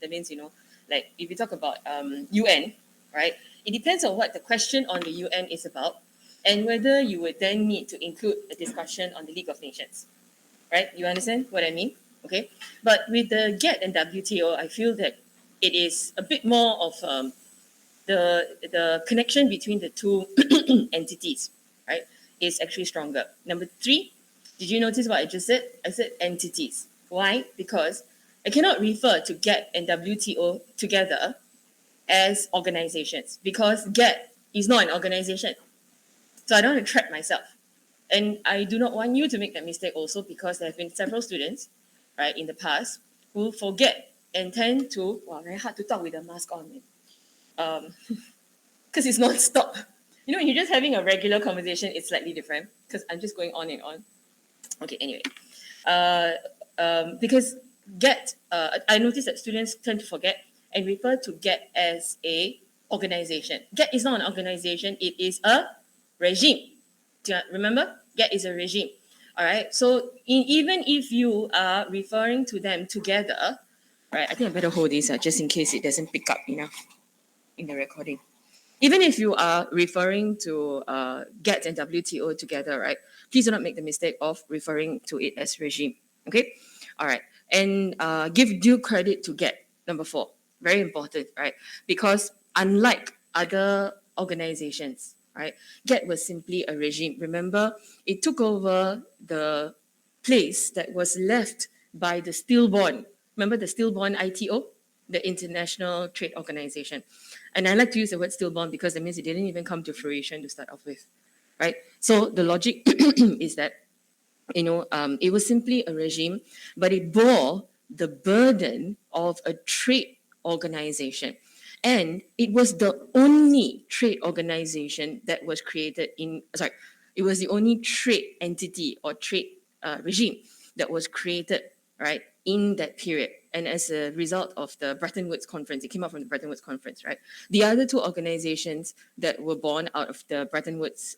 That means, like if you talk about UN, right? It depends on what the question on the UN is about and whether you would then need to include a discussion on the League of Nations, right? You understand what I mean? Okay. But with the GATT and WTO, I feel that it is a bit more of the connection between the two entities, right, is actually stronger. Number three, did you notice what I just said? I said entities. Why? Because I cannot refer to GATT and WTO together as organizations because GATT is not an organization. So I don't want to trap myself. And I do not want you to make that mistake also because there have been several students, right, in the past who forget and tend to, wow, very hard to talk with a mask on, because it's non-stop. When you're just having a regular conversation, it's slightly different because I'm just going on and on. Okay, anyway. Because GATT, I noticed that students tend to forget and refer to GATT as a organization. GATT is not an organization, it is a regime. Do you remember? GATT is a regime. All right. So even if you are referring to them together, right? I think I better hold this just in case it doesn't pick up enough in the recording. Even if you are referring to GATT and WTO together, right? Please do not make the mistake of referring to it as regime. Okay. All right. And give due credit to GATT. Number 4, very important, right? Because unlike other organizations, right, GATT was simply a regime. Remember, it took over the place that was left by the stillborn. Remember the stillborn ITO, the International Trade Organization. And I like to use the word stillborn because that means it didn't even come to fruition to start off with, right? So the logic is that it was simply a regime, but it bore the burden of a trade organization. And it was the only trade organization that was created it was the only trade entity or trade regime that was created, right, in that period. And as a result of the Bretton Woods Conference, it came out from the Bretton Woods Conference, right? The other two organizations that were born out of the Bretton Woods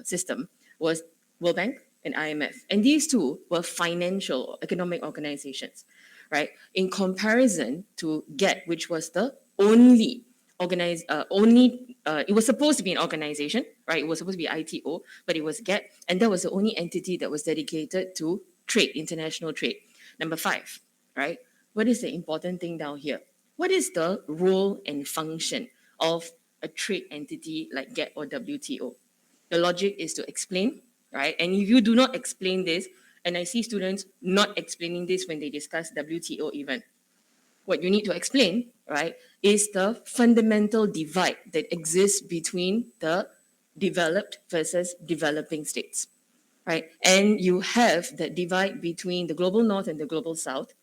system was World Bank and IMF. And these two were financial economic organizations, right? In comparison to GATT, which was the only it was supposed to be an organization, right? It was supposed to be ITO, but it was GATT, and that was the only entity that was dedicated to trade, international trade. Number 5, right? What is the important thing down here? What is the role and function of a trade entity like GATT or WTO? The logic is to explain, right? And if you do not explain this, and I see students not explaining this when they discuss WTO even, what you need to explain, right, is the fundamental divide that exists between the developed versus developing states, right? And you have that divide between the global north and the global south,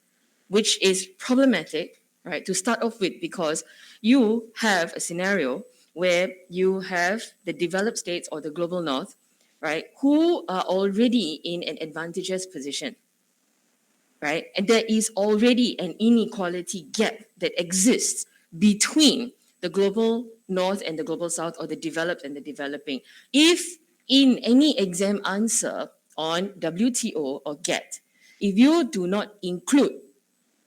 which is problematic, right, to start off with, because you have a scenario where you have the developed states or the global north, right, who are already in an advantageous position, right? And there is already an inequality gap that exists between the global north and the global south, or the developed and the developing. If in any exam answer on WTO or GATT, if you do not include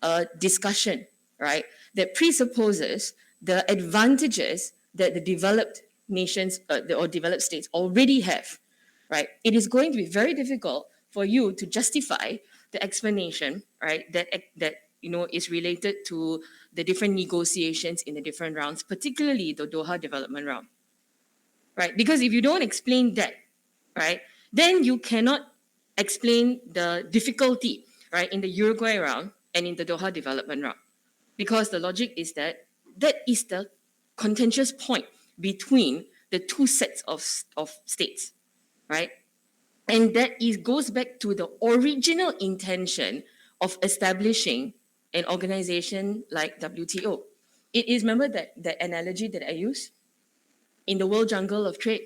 a discussion, right, that presupposes the advantages that the developed nations or developed states already have, right, it is going to be very difficult for you to justify the explanation, right, that is related to the different negotiations in the different rounds, particularly the Doha development round, right? Because if you don't explain that, right, then you cannot explain the difficulty, right, in the Uruguay round and in the Doha development round, because the logic is that is the contentious point between the two sets of states, right? And that goes back to the original intention of establishing an organization like WTO. It is, remember that analogy that I use? In the world jungle of trade,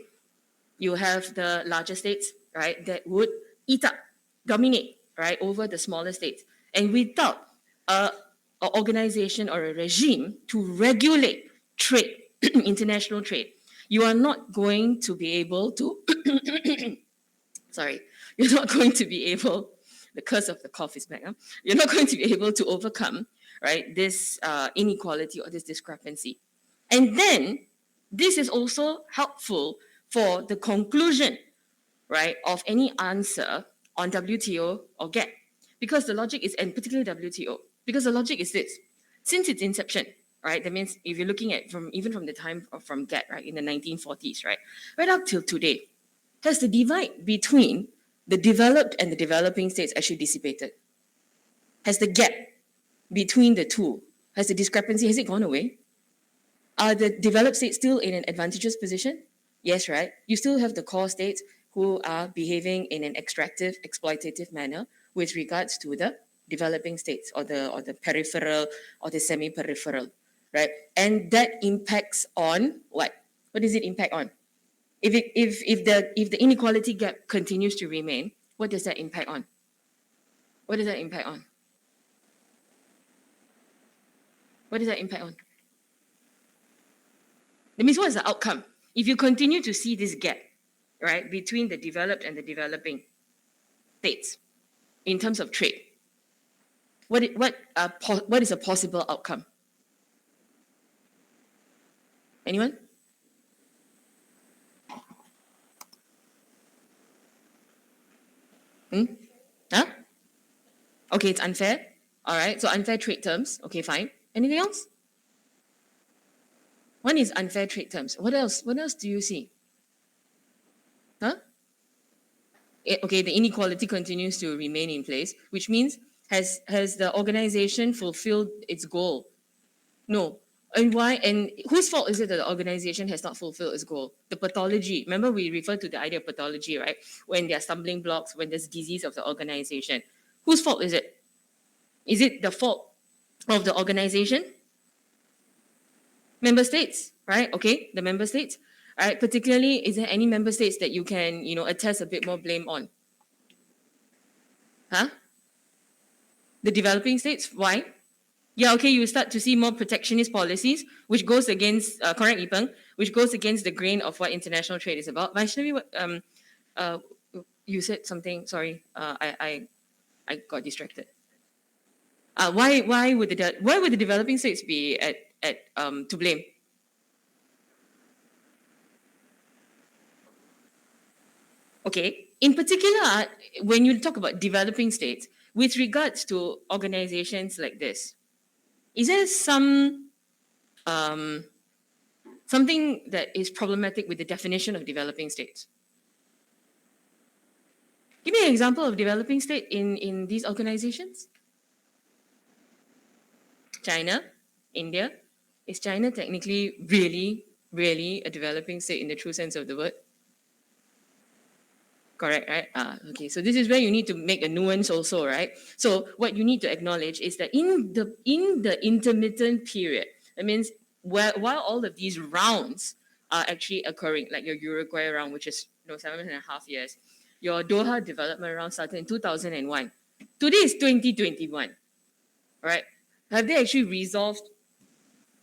you have the larger states, right, that would eat up, dominate, right, over the smaller states. And without an organization or a regime to regulate trade, international trade, you are not going to be able to you're not going to be able, the curse of the cough is back, huh? You're not going to be able to overcome, right, this inequality or this discrepancy. And then this is also helpful for the conclusion, right, of any answer on WTO or GATT, because the logic is, and particularly WTO, because the logic is this: since its inception, right, that means if you're looking at from the time of from GATT, right, in the 1940s, right up till today, has the divide between the developed and the developing states actually dissipated? Has the gap between the two, has the discrepancy, has it gone away? Are the developed states still in an advantageous position? Yes, right? You still have the core states who are behaving in an extractive, exploitative manner with regards to the developing states, or the peripheral or the semi-peripheral, right? And that impacts on what? What does it impact on? If the inequality gap continues to remain, what does that impact on? What does that impact on? What does that impact on? That means what is the outcome? If you continue to see this gap, right, between the developed and the developing states in terms of trade, what is a possible outcome? Anyone? Huh? Okay, it's unfair. All right, so unfair trade terms. Okay, fine. Anything else? One is unfair trade terms. What else? What else do you see? Huh? Okay, the inequality continues to remain in place, which means has the organization fulfilled its goal? No. And why? And whose fault is it that the organization has not fulfilled its goal? The pathology. Remember, we refer to the idea of pathology, right? When there are stumbling blocks, when there's disease of the organization. Whose fault is it? Is it the fault of the organization? Member states, right? Okay, the member states. All right, particularly, is there any member states that you can, attest a bit more blame on? Huh? The developing states? Why? Yeah, okay, you start to see more protectionist policies, which goes against, correct, Ipeng, which goes against the grain of what international trade is about. Vaishnavi, uh, you said something, sorry, I got distracted. Why would the developing states be at to blame? Okay, in particular, when you talk about developing states, with regards to organizations like this, is there something that is problematic with the definition of developing states? Give me an example of developing state in these organizations. China, India. Is China technically really, really a developing state in the true sense of the word? Correct, right? Okay. So this is where you need to make a nuance also, right? So what you need to acknowledge is that in the intermittent period, that means while all of these rounds are actually occurring, like your Uruguay round, which is 7.5 years, your Doha development round started in 2001. Today is 2021, right? Have they actually resolved?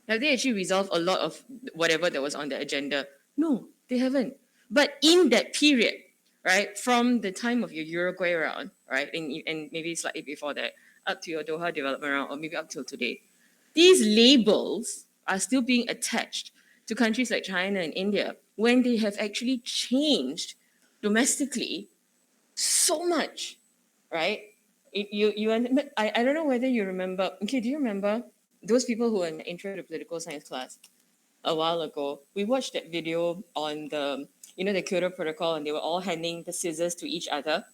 Have they actually resolved a lot of whatever that was on the agenda? No, they haven't. But in that period, right, from the time of your Uruguay round, right, and maybe slightly before that, up to your Doha development round, or maybe up till today, these labels are still being attached to countries like China and India when they have actually changed domestically so much, right? I don't know whether you remember. Okay, do you remember those people who were in the intro to political science class a while ago? We watched that video on the Kyoto Protocol, and they were all handing the scissors to each other.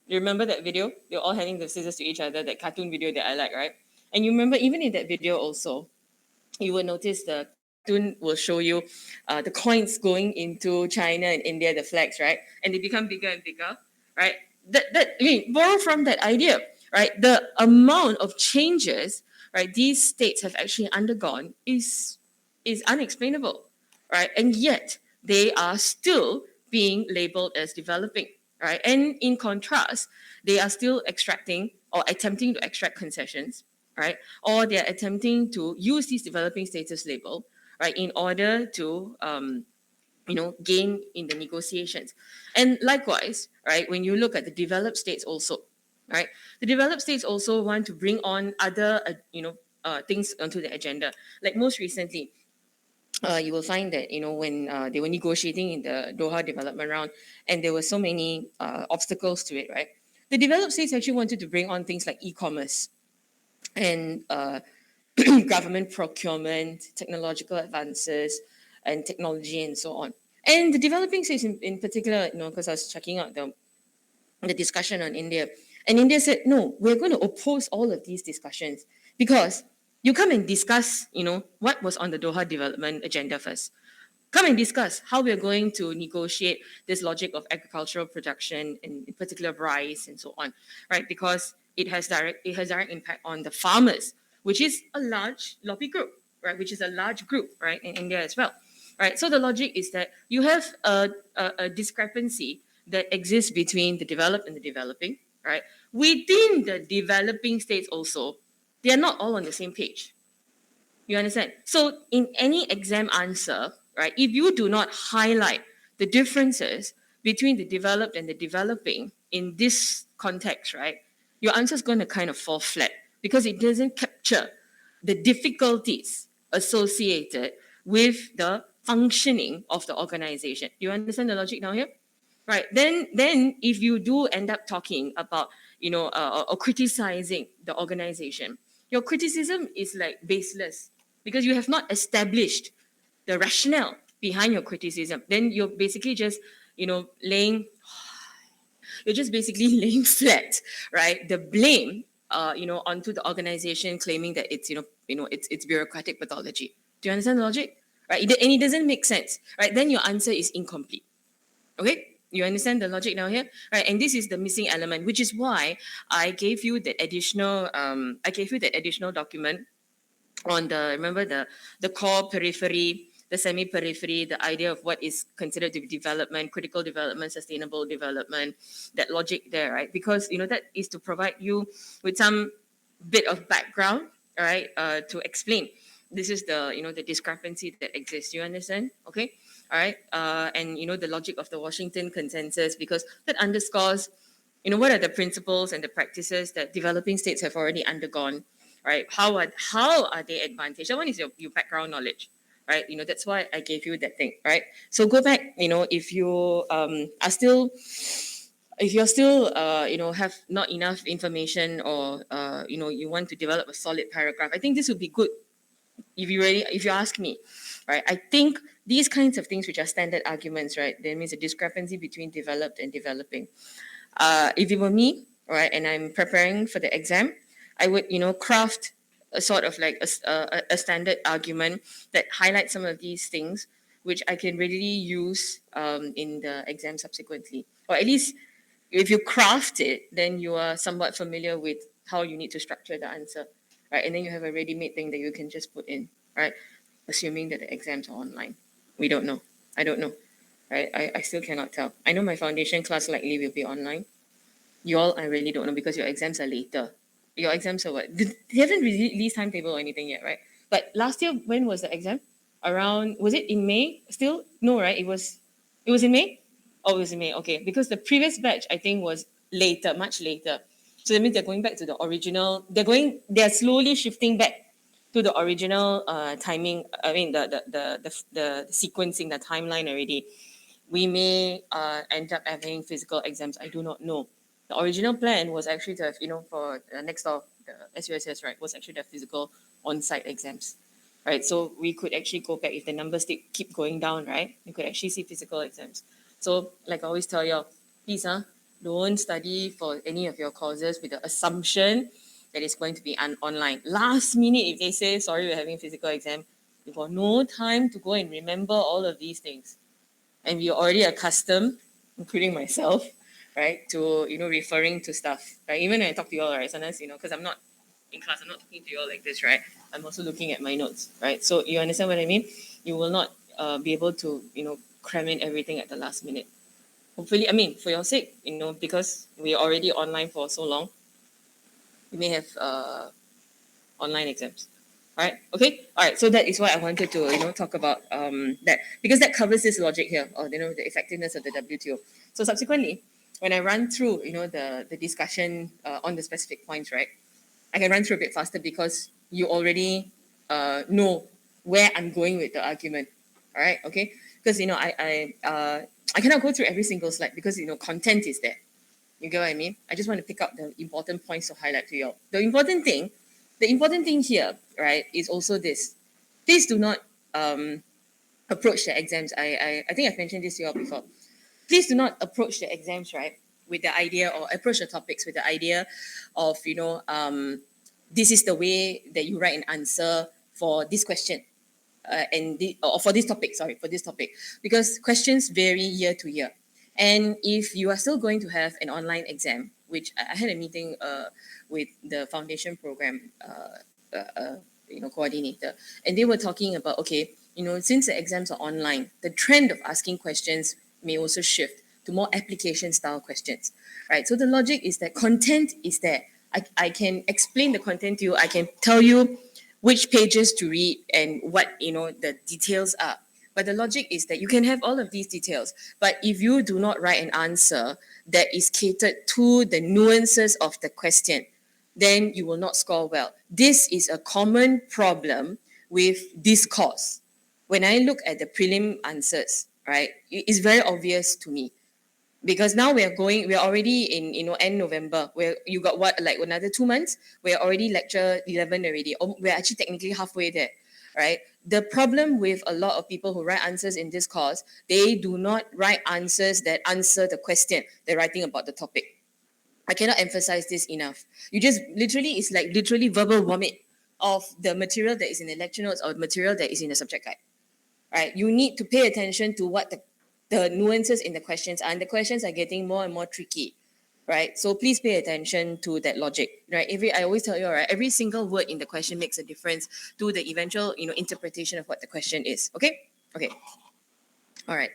You remember that video? They were all handing the scissors to each other. That cartoon video that I like, right? And you remember even in that video also, you will notice the cartoon will show you the coins going into China and India, the flags, right? And they become bigger and bigger, right? Borrow from that idea, right? The amount of changes, right, these states have actually undergone is unexplainable, right? And yet they are still being labeled as developing, right? And in contrast, they are still extracting or attempting to extract concessions, right? Or they're attempting to use this developing status label, right, in order to gain in the negotiations. And likewise, right, when you look at the developed states also, right, the developed states also want to bring on other, things onto the agenda. Like most recently, you will find that when they were negotiating in the Doha development round, and there were so many obstacles to it, right? The developed states actually wanted to bring on things like e-commerce and government procurement, technological advances, and technology, and so on. And the developing states, in particular, because I was checking out the discussion on India, and India said, no, we're going to oppose all of these discussions because you come and discuss, what was on the Doha development agenda first. Come and discuss how we're going to negotiate this logic of agricultural production, and in particular rice and so on, right? Because it has direct impact on the farmers, which is a large lobby group, right? Which is a large group, right, in India as well, right? So the logic is that you have a discrepancy that exists between the developed and the developing, right? Within the developing states also, they are not all on the same page. You understand? So in any exam answer, right, if you do not highlight the differences between the developed and the developing in this context, right, your answer is going to kind of fall flat because it doesn't capture the difficulties associated with the functioning of the organization. Do you understand the logic now here? Right. Then if you do end up talking about, or criticizing the organization, your criticism is like baseless because you have not established the rationale behind your criticism. Then you're basically just, laying you're just basically laying flat, right? The blame, onto the organization, claiming that it's, it's bureaucratic pathology. Do you understand the logic? Right? And it doesn't make sense, right? Then your answer is incomplete. Okay? You understand the logic now here, right? And this is the missing element, which is why I gave you that additional. I gave you that additional document on the core periphery, the semi-periphery, the idea of what is considered to be development, critical development, sustainable development, that logic there, right? Because that is to provide you with some bit of background, all right, to explain. This is the discrepancy that exists. You understand? Okay, all right, and the logic of the Washington Consensus, because that underscores, what are the principles and the practices that developing states have already undergone, right? How are they advantaged? That one is your background knowledge, right? That's why I gave you that thing, right? So go back, if you are still if you're still have not enough information, or you want to develop a solid paragraph, I think this would be good. If you ask me, right, I think these kinds of things, which are standard arguments, right, there means a discrepancy between developed and developing. If it were me, right, and I'm preparing for the exam, I would craft a sort of like a standard argument that highlights some of these things, which I can readily use in the exam subsequently. Or at least if you craft it, then you are somewhat familiar with how you need to structure the answer, right? And then you have a ready-made thing that you can just put in, right? Assuming that the exams are online. We don't know. I don't know, right? I still cannot tell. I know my foundation class likely will be online. You all, I really don't know because your exams are later. Your exams are what? They haven't released timetable or anything yet, right? But last year, when was the exam? Was it in May still? No, right? It was in May? Oh, it was in May. Okay. Because the previous batch, I think, was later, much later. So that means they're going back to the original. They're slowly shifting back to the original timing. I mean, the sequencing, the timeline already. We may end up having physical exams. I do not know. The original plan was actually to have, for next door, the SUSS, right, was actually the physical on-site exams, right? So we could actually go back if the numbers keep going down, right? You could actually see physical exams. So, like I always tell you, please, don't study for any of your courses with the assumption that it's going to be online. Last minute, if they say, sorry, we're having physical exam, you've got no time to go and remember all of these things. And we're already accustomed, including myself, right, to referring to stuff. Right? Even when I talk to you all, right, sometimes because I'm not in class, I'm not talking to you all like this, right? I'm also looking at my notes, right? So you understand what I mean? You will not be able to cram in everything at the last minute. Hopefully, I mean, for your sake, because we're already online for so long, we may have online exams. All right. Okay. All right. So that is why I wanted to talk about that, because that covers this logic here, or the effectiveness of the WTO. So subsequently, when I run through the discussion on the specific points, right, I can run through a bit faster because you already know where I'm going with the argument. All right, okay? Because I cannot go through every single slide because content is there. You get what I mean? I just want to pick up the important points to highlight to you all. The important thing here, right, is also this. Please do not approach the exams. I think I've mentioned this to you all before. Please do not approach the exams, right, with the idea, or approach the topics with the idea of, this is the way that you write an answer for this question. Or for this topic, because questions vary year to year. And if you are still going to have an online exam, which I had a meeting with the foundation program coordinator, and they were talking about, okay, since the exams are online, the trend of asking questions may also shift to more application style questions, right? So the logic is that content is there. I can explain the content to you. I can tell you which pages to read and what the details are. But the logic is that you can have all of these details, but if you do not write an answer that is catered to the nuances of the question, then you will not score well. This is a common problem with this course. When I look at the prelim answers, right, it's very obvious to me, because now we're already in end November, where you got what, like another 2 months. We're already lecture 11 already. We're actually technically halfway there, right? The problem with a lot of people who write answers in this course, they do not write answers that answer the question. They're writing about the topic. I cannot emphasize this enough. It's like literally verbal vomit of the material that is in the lecture notes or material that is in the subject guide, right? You need to pay attention to what the nuances in the questions are, and the questions are getting more and more tricky, right? So please pay attention to that logic, right? I always tell you, right, every single word in the question makes a difference to the eventual, interpretation of what the question is. Okay? Okay. All right.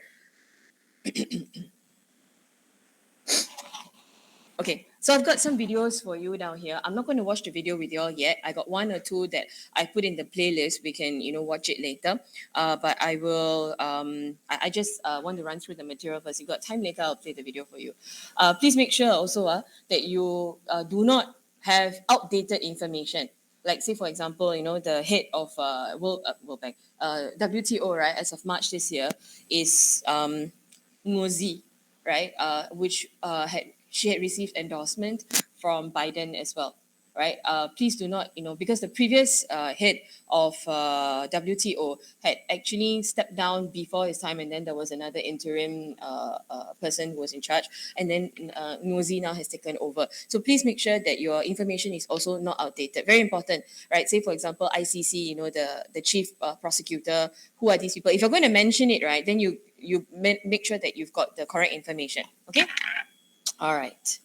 Okay, so I've got some videos for you down here. I'm not going to watch the video with you all yet. I got one or two that I put in the playlist. We can, watch it later. But I will, I just want to run through the material first. If you've got time later, I'll play the video for you. Please make sure also that you do not have outdated information. Like, say, for example, the head of World Bank, WTO, right, as of March this year, is Ngozi, right? Which she had received endorsement from Biden as well, right? Please do not, because the previous head of WTO had actually stepped down before his time, and then there was another interim person who was in charge, and then Ngozi now has taken over. So please make sure that your information is also not outdated. Very important, right? Say, for example, ICC, the chief prosecutor. Who are these people? If you're going to mention it, right, then you make sure that you've got the correct information. Okay? All right.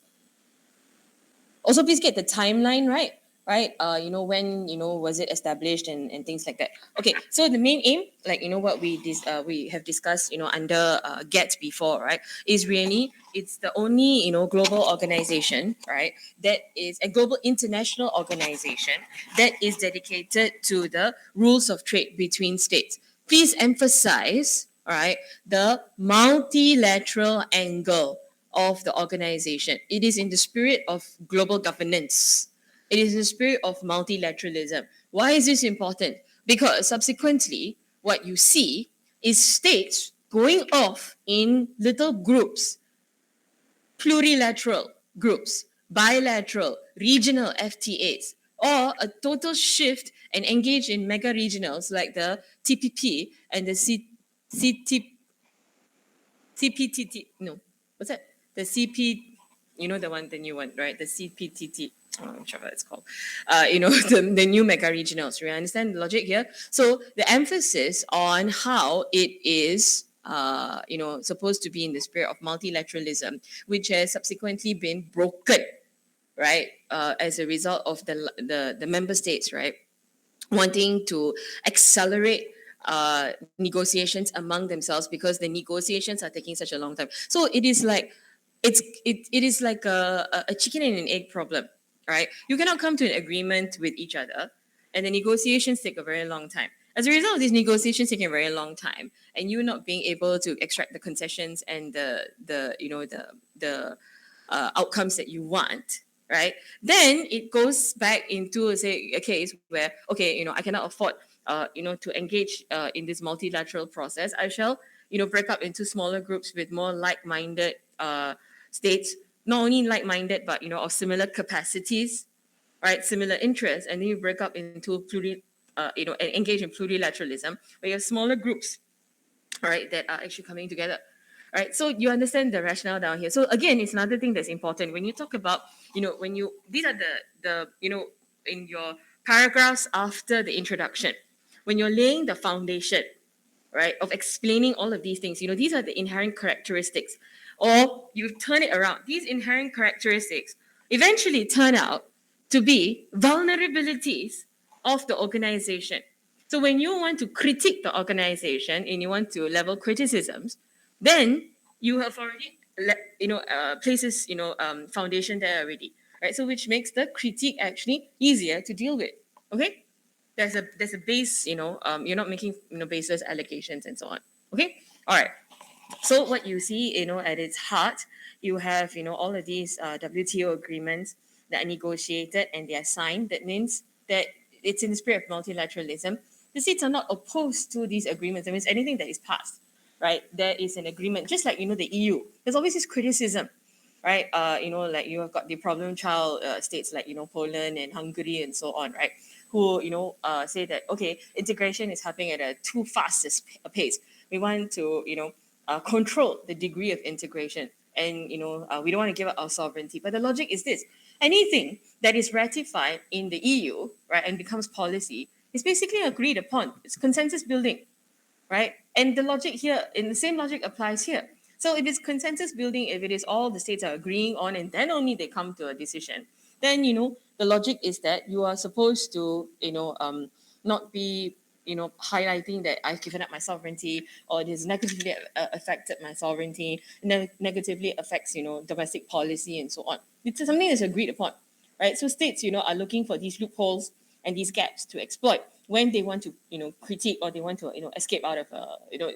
Also, please get the timeline right. Right? When, was it established and things like that. Okay, so the main aim, like, what we have discussed, under GATT before, right, is really, it's the only, global organization, right, that is a global international organization that is dedicated to the rules of trade between states. Please emphasize, all right, the multilateral angle of the organization. It is in the spirit of global governance. It is in the spirit of multilateralism. Why is this important? Because subsequently, what you see is states going off in little groups, plurilateral groups, bilateral, regional FTAs, or a total shift and engage in mega regionals like the TPP and the CPTT. No, what's that? The CP, the new one, right? The CPTT. Oh, I'm sure what it's called. The new mega regionals. You understand the logic here? So the emphasis on how it is, supposed to be in the spirit of multilateralism, which has subsequently been broken, right? As a result of the member states, right, wanting to accelerate negotiations among themselves because the negotiations are taking such a long time. So it is like it is like a chicken and an egg problem, right? You cannot come to an agreement with each other, and the negotiations take a very long time. As a result of these negotiations taking a very long time, and you not being able to extract the concessions and the outcomes that you want, right? Then it goes back into, say, a case where, okay, I cannot afford, to engage in this multilateral process. I shall, break up into smaller groups with more like-minded states, not only like-minded, but, of similar capacities, right? Similar interests, and then you break up into and engage in plurilateralism, where you have smaller groups, right, that are actually coming together. Right, so you understand the rationale down here. So again, it's another thing that's important when you talk about, when you these are the in your paragraphs after the introduction, when you're laying the foundation, right, of explaining all of these things. These are the inherent characteristics, or you turn it around. These inherent characteristics eventually turn out to be vulnerabilities of the organization. So when you want to critique the organization and you want to level criticisms, then you have already places foundation there already, right? So which makes the critique actually easier to deal with. Okay, there's a base, you're not making baseless allegations and so on. Okay, all right. So what you see, at its heart, you have all of these WTO agreements that are negotiated and they are signed. That means that it's in the spirit of multilateralism. The states are not opposed to these agreements. That means anything that is passed, right? There is an agreement, just like the EU. There's always this criticism, right? Like you have got the problem child states like Poland and Hungary and so on, right? Who say that, okay, integration is happening at a too fast a pace. We want to control the degree of integration, and we don't want to give up our sovereignty. But the logic is this: anything that is ratified in the EU, right, and becomes policy is basically agreed upon. It's consensus building, right? And the logic here, in the same logic applies here. So if it's consensus building, if it is all the states are agreeing on and then only they come to a decision, then the logic is that you are supposed to not be highlighting that I've given up my sovereignty, or it has negatively affected my sovereignty, negatively affects domestic policy and so on. It's something that's agreed upon, right? So states are looking for these loopholes and these gaps to exploit when they want to critique, or they want to escape out of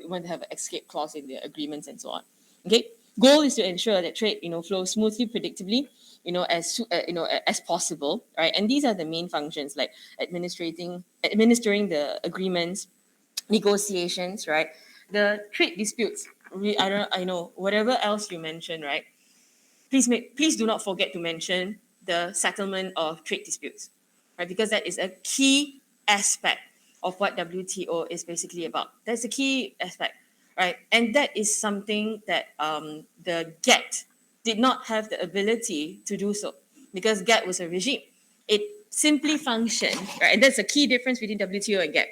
want to have an escape clause in their agreements and so on. Okay, goal is to ensure that trade flows smoothly, predictably, as possible, right? And these are the main functions, like administering the agreements, negotiations, right? The trade disputes. I know whatever else you mention, right? Please do not forget to mention the settlement of trade disputes, right? Because that is a key aspect of what WTO is basically about. That's a key aspect, right? And that is something that the GATT did not have the ability to do so, because GATT was a regime. It simply functioned, right? And that's a key difference between WTO and GATT.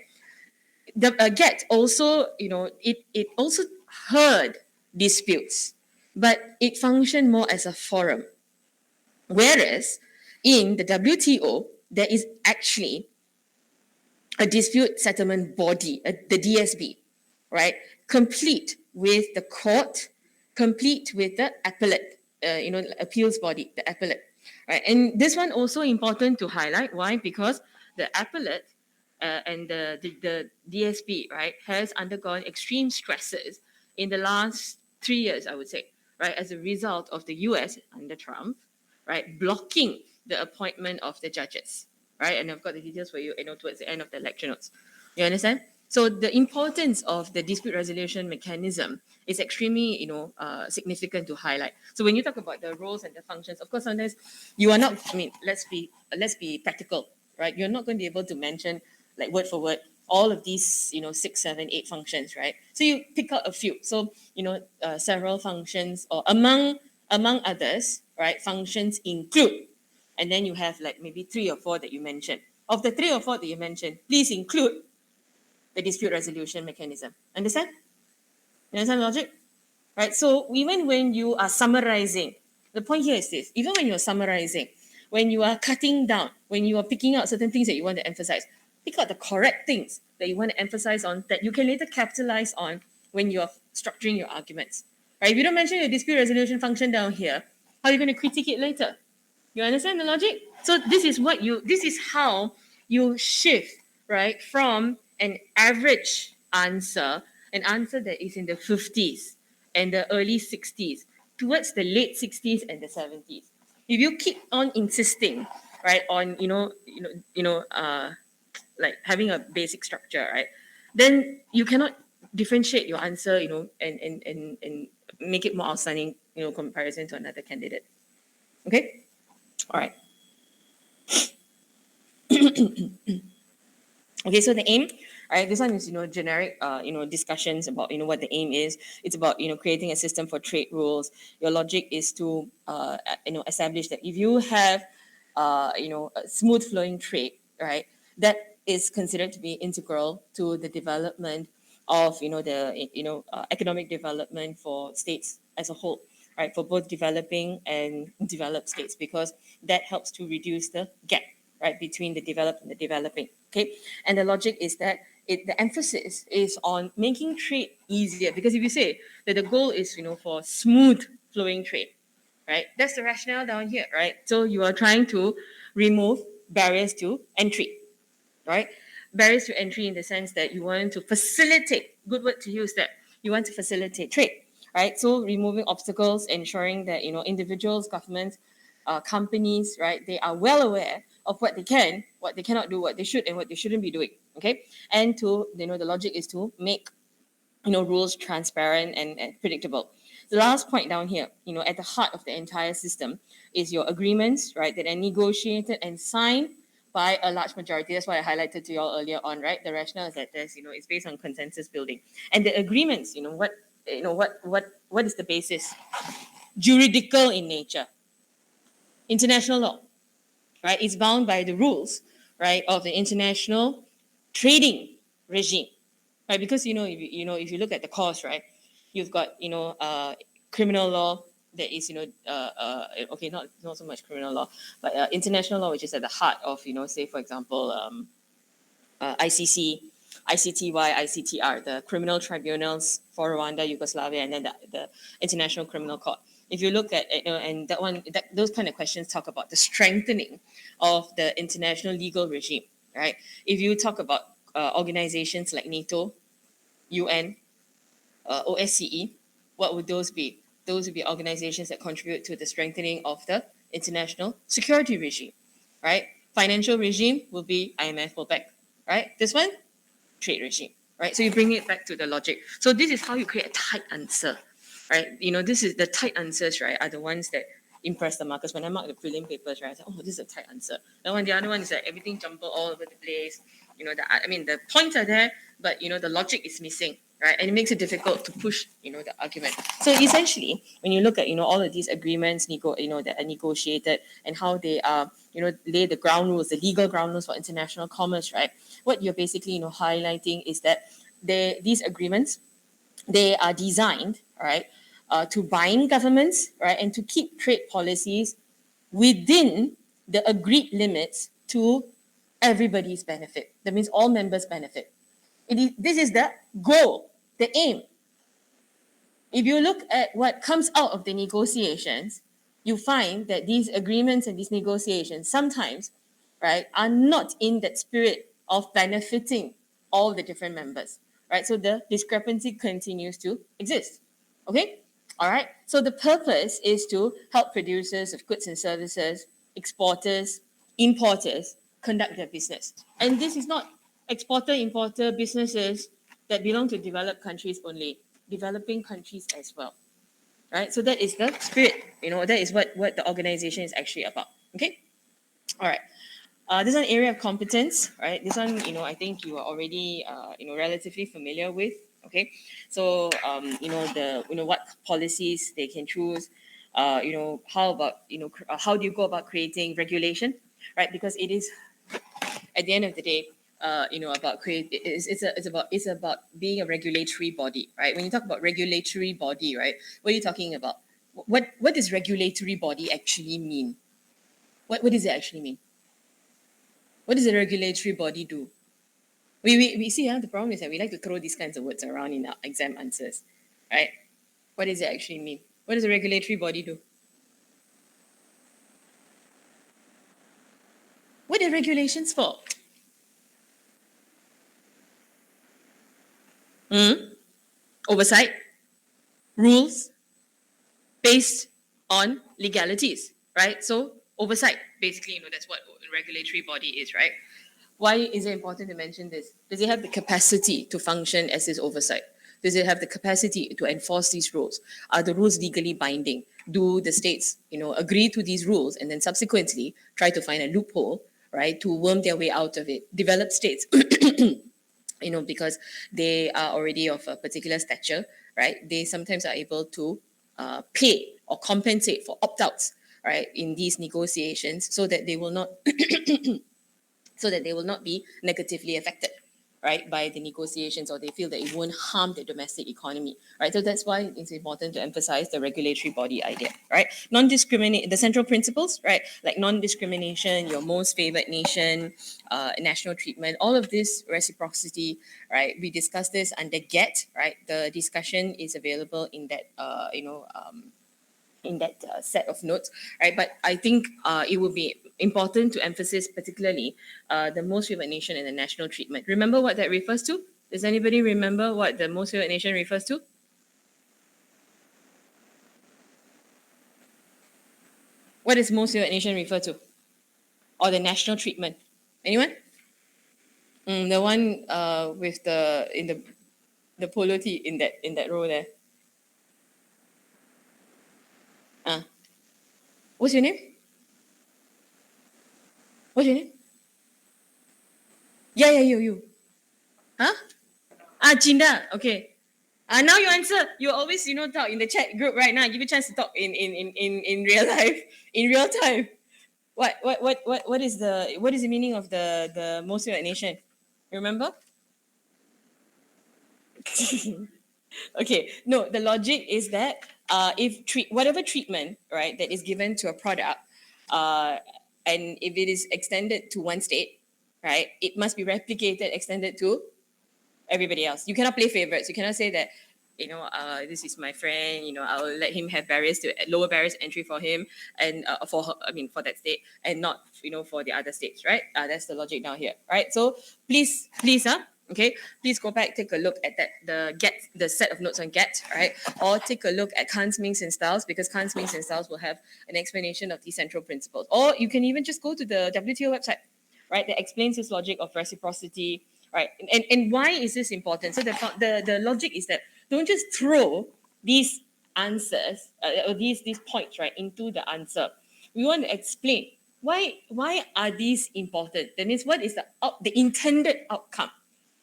The GATT also, it also heard disputes, but it functioned more as a forum. Whereas in the WTO, there is actually a dispute settlement body, the DSB, right? Complete with the court, complete with the appellate, appeals body, the appellate, right? And this one also important to highlight. Why? Because the appellate and the DSB, right, has undergone extreme stresses in the last 3 years, I would say, right, as a result of the US under Trump, right, blocking the appointment of the judges, right? And I've got the details for you, towards the end of the lecture notes. You understand? So the importance of the dispute resolution mechanism is extremely, significant to highlight. So when you talk about the roles and the functions, of course, sometimes you are not. I mean, let's be practical, right? You're not going to be able to mention like word for word all of these, 6, 7, 8 functions, right? So you pick out a few. So several functions, or among others, right? Functions include, and then you have like maybe 3 or 4 that you mentioned. Of the 3 or 4 that you mentioned, please include the dispute resolution mechanism. Understand? You understand the logic? Right? So even when you are summarizing, the point here is this: even when you're summarizing, when you are cutting down, when you are picking out certain things that you want to emphasize, pick out the correct things that you want to emphasize on that you can later capitalize on when you're structuring your arguments. Right? If you don't mention your dispute resolution function down here, how are you going to critique it later? You understand the logic? So this is how you shift, right, from an average answer, an answer that is in the 50s and the early 60s, towards the late 60s and the 70s. If you keep on insisting, right, on like having a basic structure, right, then you cannot differentiate your answer, and make it more outstanding, comparison to another candidate. Okay, all right. Okay, so the aim, right? This one is generic, discussions about what the aim is. It's about creating a system for trade rules. Your logic is to establish that if you have a smooth flowing trade, right, that is considered to be integral to the development of the economic development for states as a whole, right, for both developing and developed states, because that helps to reduce the gap, right, between the developed and the developing. Okay, and the logic is that the emphasis is on making trade easier, because if you say that the goal is for smooth flowing trade, right, that's the rationale down here, right? So you are trying to remove barriers to entry, right? Barriers to entry in the sense that you want to facilitate, good word to use, that you want to facilitate trade, right? So removing obstacles, ensuring that individuals, governments, companies, right, they are well aware of what they can, what they cannot do, what they should and what they shouldn't be doing. Okay, and to the logic is to make rules transparent and predictable. The last point down here, at the heart of the entire system is your agreements, right, that are negotiated and signed by a large majority. That's what I highlighted to you all earlier on, right? The rationale is that there's, it's based on consensus building. And the agreements, what is the basis? Juridical in nature. International law, right? It's bound by the rules, right, of the international trading regime, right? Because if you look at the cause, right, you've got criminal law that is okay, not so much criminal law, but international law, which is at the heart of say for example ICC, ICTY, ICTR, the criminal tribunals for Rwanda, Yugoslavia, and then the International Criminal Court. If you look at and those kind of questions talk about the strengthening of the international legal regime, right? If you talk about organizations like NATO, UN, OSCE, what would those be? Those would be organizations that contribute to the strengthening of the international security regime, right? Financial regime will be IMF, World Bank, right? This one, trade regime, right? So you bring it back to the logic. So this is how you create a tight answer, right? This is the tight answers, right, are the ones that impress the markers. When I mark the prelim papers, right, I say, oh, this is a tight answer. The other one is that everything jumbled all over the place. The points are there, but the logic is missing, right? And it makes it difficult to push, the argument. So essentially, when you look at, all of these agreements, that are negotiated and how they are, lay the ground rules, the legal ground rules for international commerce, right? What you're basically, highlighting is that these agreements, they are designed, right, to bind governments, right, and to keep trade policies within the agreed limits to everybody's benefit. That means all members benefit. This is the goal, the aim. If you look at what comes out of the negotiations, you find that these agreements and these negotiations sometimes, right, are not in that spirit of benefiting all the different members, right? So the discrepancy continues to exist. Okay? All right. So the purpose is to help producers of goods and services, exporters, importers conduct their business. And this is not exporter, importer businesses that belong to developed countries only, developing countries as well. Right? So that is the spirit, that is what the organization is actually about. Okay? All right. This is an area of competence, right? This one, I think you are already, relatively familiar with. Okay, so what policies they can choose. How about how do you go about creating regulation, right? Because it is at the end of the day, about create. It's about being a regulatory body, right? When you talk about regulatory body, right, what are you talking about? What does regulatory body actually mean? What does it actually mean? What does a regulatory body do? We see, the problem is that we like to throw these kinds of words around in our exam answers, right? What does it actually mean? What does a regulatory body do? What are regulations for? Oversight, rules based on legalities, right? So oversight, basically, that's what a regulatory body is, right? Why is it important to mention this? Does it have the capacity to function as this oversight? Does it have the capacity to enforce these rules? Are the rules legally binding? Do the states, agree to these rules and then subsequently try to find a loophole, right, to worm their way out of it? Developed states, because they are already of a particular stature, right? They sometimes are able to pay or compensate for opt-outs, right, in these negotiations, so that they will not be negatively affected, right, by the negotiations, or they feel that it won't harm the domestic economy, right? So that's why it's important to emphasize the regulatory body idea, right? Non-discriminate, the central principles, right, like non-discrimination, your most favored nation, national treatment, all of this, reciprocity, right? We discussed this under GATT, right? The discussion is available in that, set of notes, right? But I think it would be important to emphasize particularly the most favored nation and the national treatment. Remember what that refers to? Does anybody remember what the most favored nation refers to? What does most favored nation refer to? Or the national treatment? Anyone? The one with the polo tee in that row there. What's your name? What's your name? Yeah, you. Huh? Chinda. Okay. Now you answer. You always, talk in the chat group right now. Give you a chance to talk in real life, in real time. What is the meaning of the most favored nation? You remember? Okay. No, the logic is that if whatever treatment, right, that is given to a product, uh, and if it is extended to one state, right, it must be replicated, extended to everybody else. You cannot play favorites. You cannot say that, this is my friend. I'll let him have lower barriers entry for him and for her, I mean, for that state, and not, for the other states, right? That's the logic down here, right? So please, okay, please go back, take a look at the set of notes on GATT, right? Or take a look at Kant's means and styles, because Kant's means and styles will have an explanation of these central principles. Or you can even just go to the WTO website, right? That explains his logic of reciprocity, right? And why is this important? So the logic is that don't just throw these answers or these points, right, into the answer. We want to explain why are these important. That means what is the intended outcome,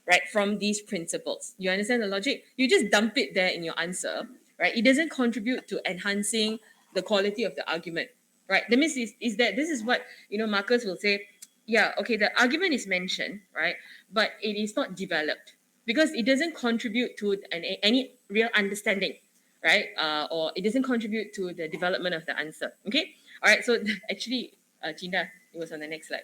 right, from these principles. You understand the logic? You just dump it there in your answer, right? It doesn't contribute to enhancing the quality of the argument, right? That means is that this is what Marcus will say. Yeah, okay, the argument is mentioned, right, but it is not developed because it doesn't contribute to any real understanding, right? Or it doesn't contribute to the development of the answer. Okay, all right. So actually, Chinda, it was on the next slide.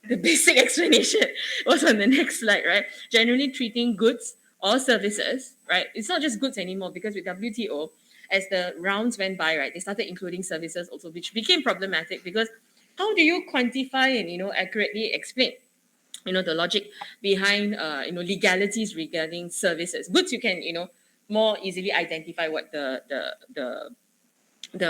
The basic explanation was on the next slide, right? Generally treating goods or services, right? It's not just goods anymore, because with WTO, as the rounds went by, right, they started including services also, which became problematic because how do you quantify and accurately explain the logic behind legalities regarding services? Goods, you can more easily identify what the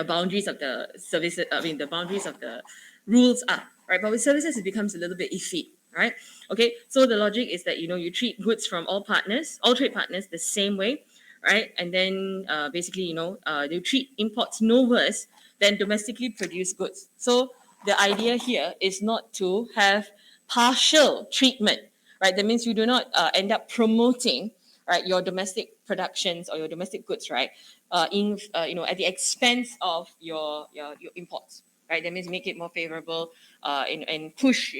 boundaries of the services, I mean, the boundaries of the rules are, right? But with services, it becomes a little bit iffy, right? Okay, so the logic is that, you treat goods from all trade partners the same way, right? And then basically, you treat imports no worse than domestically produced goods. So the idea here is not to have partial treatment, right? That means you do not end up promoting, right, your domestic productions or your domestic goods, right, at the expense of your imports, right? That means make it more favorable, and push,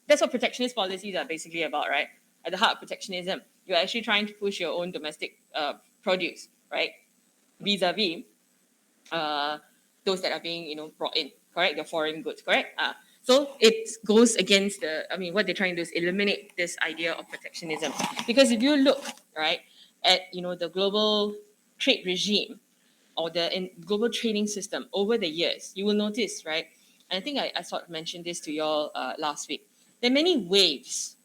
that's what protectionist policies are basically about, right? At the heart of protectionism, you're actually trying to push your own domestic produce, right, vis-a-vis those that are being brought in, correct? The foreign goods, correct? So it goes against what they're trying to do is eliminate this idea of protectionism, because if you look, right, at the global trade regime or the global trading system over the years, you will notice, right? And I think I sort of mentioned this to you all last week. There are many waves,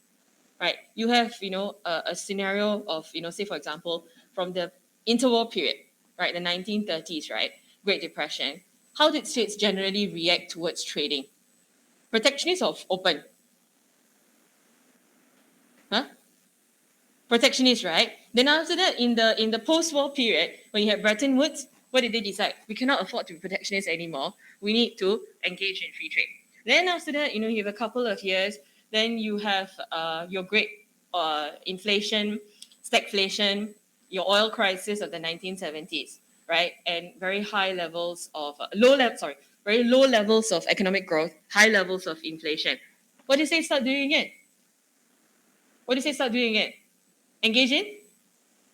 right? You have a scenario of say for example from the interwar period, right, the 1930s, right, Great Depression. how did states generally react towards trading? Protectionist or open? Huh? Protectionist, right? Then after that, in the post-war period, when you had Bretton Woods, what did they decide? We cannot afford to be protectionist anymore. We need to engage in free trade. Then after that, you have a couple of years. Then you have your great inflation, stagflation, your oil crisis of the 1970s, right? And very high levels of very low levels of economic growth, high levels of inflation. What do you say? Start doing it. What do you say? Start doing it. Engage in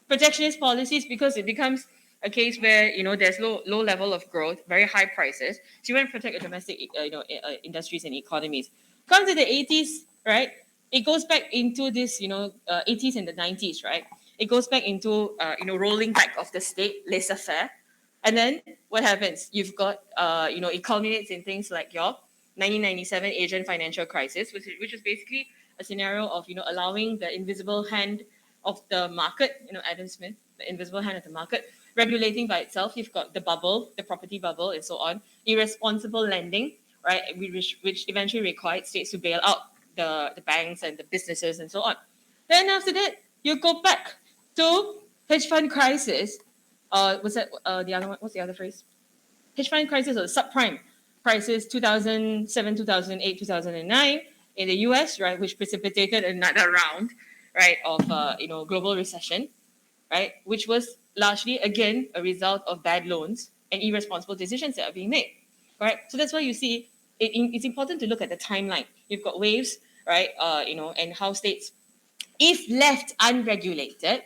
protectionist policies, because it becomes a case where there's low level of growth, very high prices. So you want to protect your domestic industries and economies. Come to the 80s, right? It goes back into this 80s and the 90s, right? It goes back into rolling back of the state laissez-faire, and then what happens? You've got it culminates in things like your 1997 Asian financial crisis, which is basically a scenario of allowing the invisible hand of the market, Adam Smith, the invisible hand of the market, regulating by itself. You've got the bubble, the property bubble, and so on. Irresponsible lending, right, which eventually required states to bail out the banks and the businesses and so on. Then after that, you go back to hedge fund crisis. Was that the other one? What's the other phrase? Hedge fund crisis or subprime crisis, 2007, 2008, 2009 in the US, right, which precipitated another round, right, of global recession, right, which was largely again a result of bad loans and irresponsible decisions that are being made, right? So that's why you see it's important to look at the timeline. You've got waves, right, and how states, if left unregulated,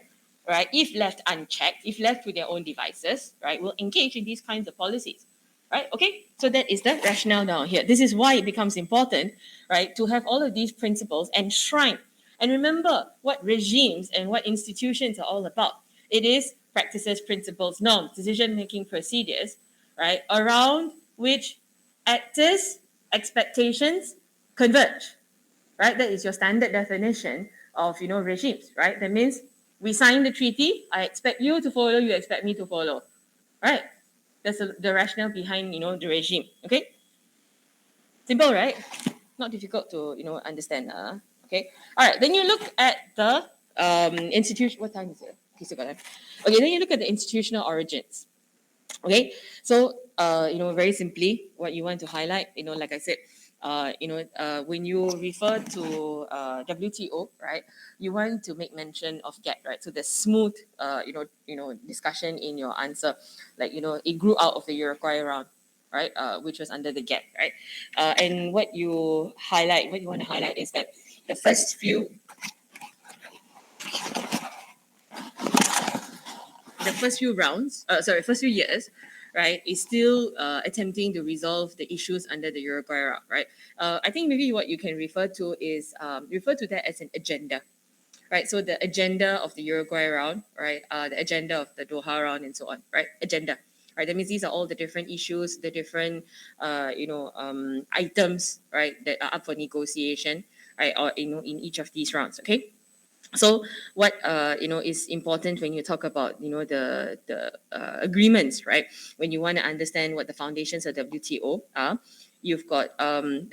right, if left unchecked, if left to their own devices, right, will engage in these kinds of policies, right? Okay, so that is the rationale down here. This is why it becomes important, right, to have all of these principles enshrined. And remember what regimes and what institutions are all about. It is practices, principles, norms, decision-making procedures, right, around which actors' expectations converge, right? That is your standard definition of regimes, right? That means we sign the treaty. I expect you to follow. You expect me to follow, right? That's the rationale behind the regime. Okay, simple, right? Not difficult to understand. Okay, all right. Then you look at the institution. What time is it? Okay, still got time. Okay, then you look at the institutional origins. Okay, so very simply, what you want to highlight, like I said, when you refer to WTO, right, you want to make mention of GATT, right? So the smooth, discussion in your answer, like it grew out of the Uruguay round, right, which was under the GATT, right, and what you want to highlight is that the first few rounds, first few years, right, is still attempting to resolve the issues under the Uruguay round, right? I think maybe what you can refer to is refer to that as an agenda, right? So the agenda of the Uruguay round, right? The agenda of the Doha round, and so on, right? Agenda, right? That means these are all the different issues, the different, items, right, that are up for negotiation, right? Or in each of these rounds, okay? So what is important when you talk about the agreements, right? When you want to understand what the foundations of WTO are, you've got the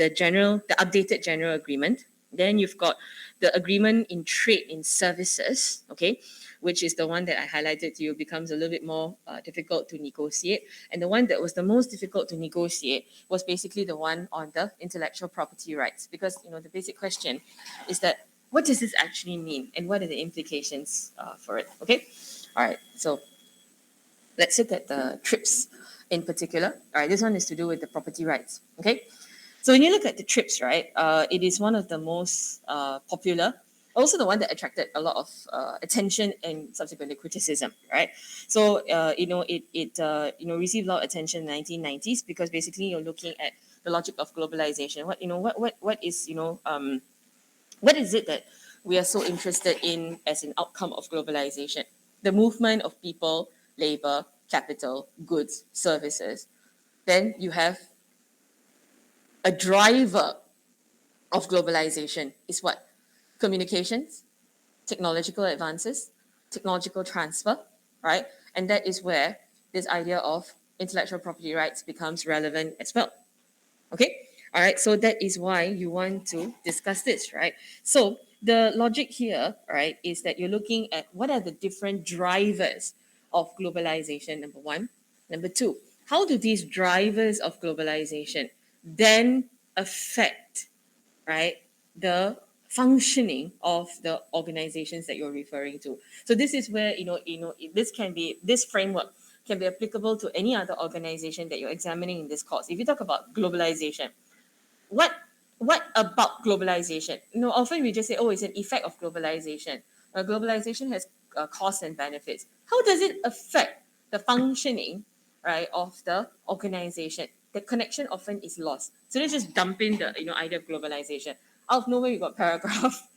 updated general agreement. Then you've got the agreement in trade in services, okay, which is the one that I highlighted to you, becomes a little bit more difficult to negotiate. And the one that was the most difficult to negotiate was basically the one on the intellectual property rights, because the basic question is that what does this actually mean and what are the implications for it? Okay, all right. So let's look at the TRIPS in particular. All right, this one is to do with the property rights. Okay, so when you look at the TRIPS, right, it is one of the most popular, also the one that attracted a lot of attention and subsequently criticism, right? So it received a lot of attention in the 1990s because basically you're looking at the logic of globalization. What is it that we are so interested in as an outcome of globalization? The movement of people, labor, capital, goods, services. Then you have a driver of globalization is what? Communications, technological advances, technological transfer, right? And that is where this idea of intellectual property rights becomes relevant as well. Okay? All right, so that is why you want to discuss this, right? So the logic here, right, is that you're looking at what are the different drivers of globalization, number one. Number two, how do these drivers of globalization then affect, right, the functioning of the organizations that you're referring to? So this is where this can be, this framework can be applicable to any other organization that you're examining in this course. If you talk about globalization, what what about globalization? Often we just say, oh, it's an effect of globalization. Globalization has costs and benefits. How does it affect the functioning, right, of the organization? The connection often is lost. So let's just dump in the idea of globalization. Out of nowhere, you got paragraph,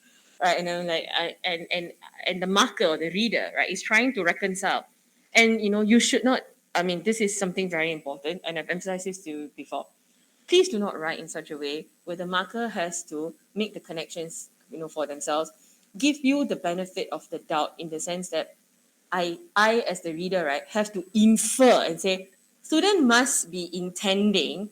right? And the marker or the reader, right, is trying to reconcile. And you should not. I mean, this is something very important, and I've emphasized this to you before. Please do not write in such a way where the marker has to make the connections, for themselves. Give you the benefit of the doubt in the sense that I as the reader, right, have to infer and say, student must be intending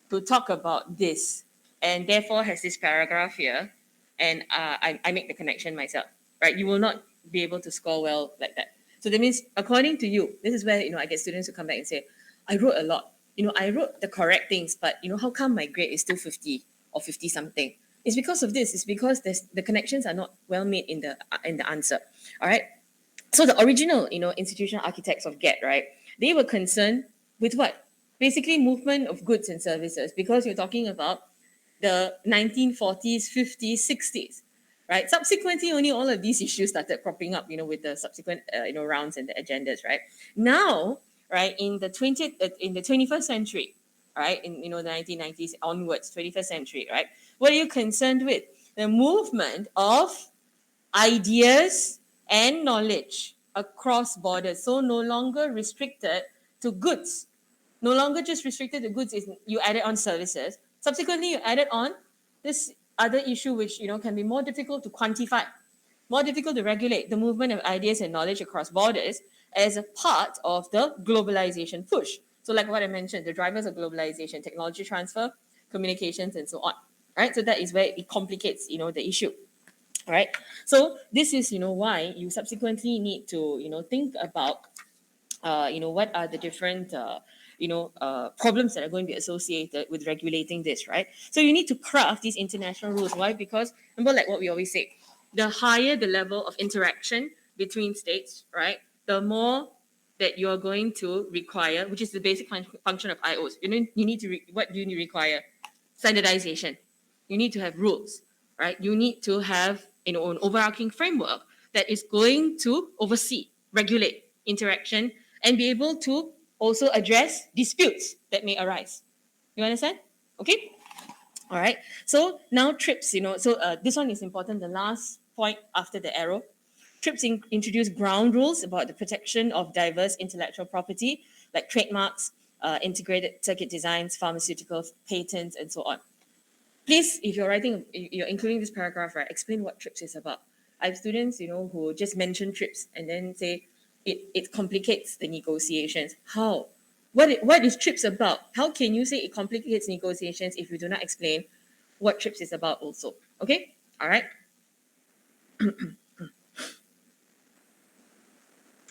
to talk about this, and therefore has this paragraph here, and I make the connection myself, right? You will not be able to score well like that. So that means, according to you, this is where I get students who come back and say, I wrote a lot. I wrote the correct things, but how come my grade is still 50 or 50 something? It's because of this. It's because the connections are not well made in the answer. All right. So the original, institutional architects of GATT, right? They were concerned with what? Basically, movement of goods and services, because you're talking about the 1940s, 50s, 60s, right? Subsequently, only all of these issues started cropping up, with the subsequent, rounds and the agendas, right? Now, right, in the 21st century, right, in the 1990s onwards, 21st century, right? What are you concerned with? The movement of ideas and knowledge across borders. So no longer restricted to goods. No longer just restricted to goods, is you added on services. Subsequently, you added on this other issue which can be more difficult to quantify, more difficult to regulate, the movement of ideas and knowledge across borders as a part of the globalization push. So like what I mentioned, the drivers of globalization, technology transfer, communications, and so on. Right? So that is where it complicates, the issue. All right. So this is, why you subsequently need to, think about, what are the different, problems that are going to be associated with regulating this, right? So you need to craft these international rules. Why? Because remember, like what we always say, the higher the level of interaction between states, right, the more that you're going to require, which is the basic function of IOs. You need to what do you require? Standardization. You need to have rules, right? You need to have an overarching framework that is going to oversee, regulate interaction, and be able to also address disputes that may arise. You understand? Okay. All right. So now TRIPS. This one is important. The last point after the arrow. TRIPS introduce ground rules about the protection of diverse intellectual property, like trademarks, integrated circuit designs, pharmaceuticals, patents, and so on. Please, if you're including this paragraph, right, explain what TRIPS is about. I have students, who just mention TRIPS and then say it complicates the negotiations. How? What is TRIPS about? How can you say it complicates negotiations if you do not explain what TRIPS is about also? Okay? All right?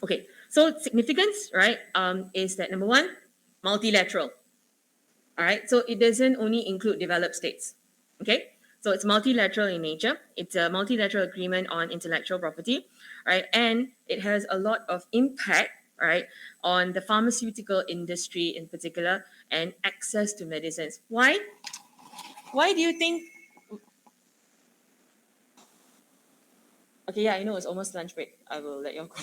Okay. So significance, right, is that number one, multilateral. All right. So it doesn't only include developed states. Okay. So it's multilateral in nature. It's a multilateral agreement on intellectual property, right? And it has a lot of impact, right, on the pharmaceutical industry in particular and access to medicines. Why? Why do you think? Okay, yeah, I know it's almost lunch break. I will let you go.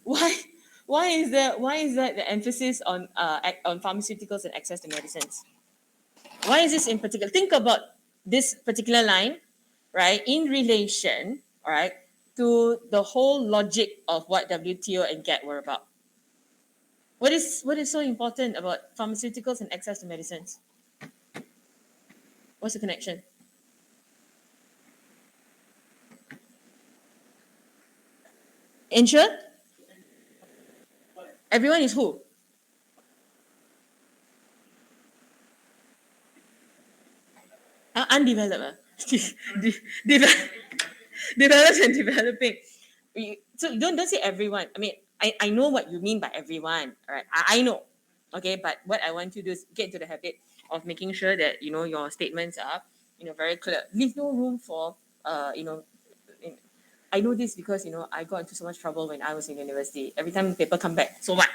Why? Why is that the emphasis on pharmaceuticals and access to medicines? Why is this in particular? Think about this particular line, right, in relation, all right, to the whole logic of what WTO and GATT were about. What is so important about pharmaceuticals and access to medicines? What's the connection? Ensure everyone is who? undeveloped, developed, developed and developing. So don't say everyone. I mean, I know what you mean by everyone. All right, I know. Okay, but what I want to do is get into the habit of making sure that your statements are very clear. Leave no room for in- I know this because I got into so much trouble when I was in university. Every time the paper come back, so what?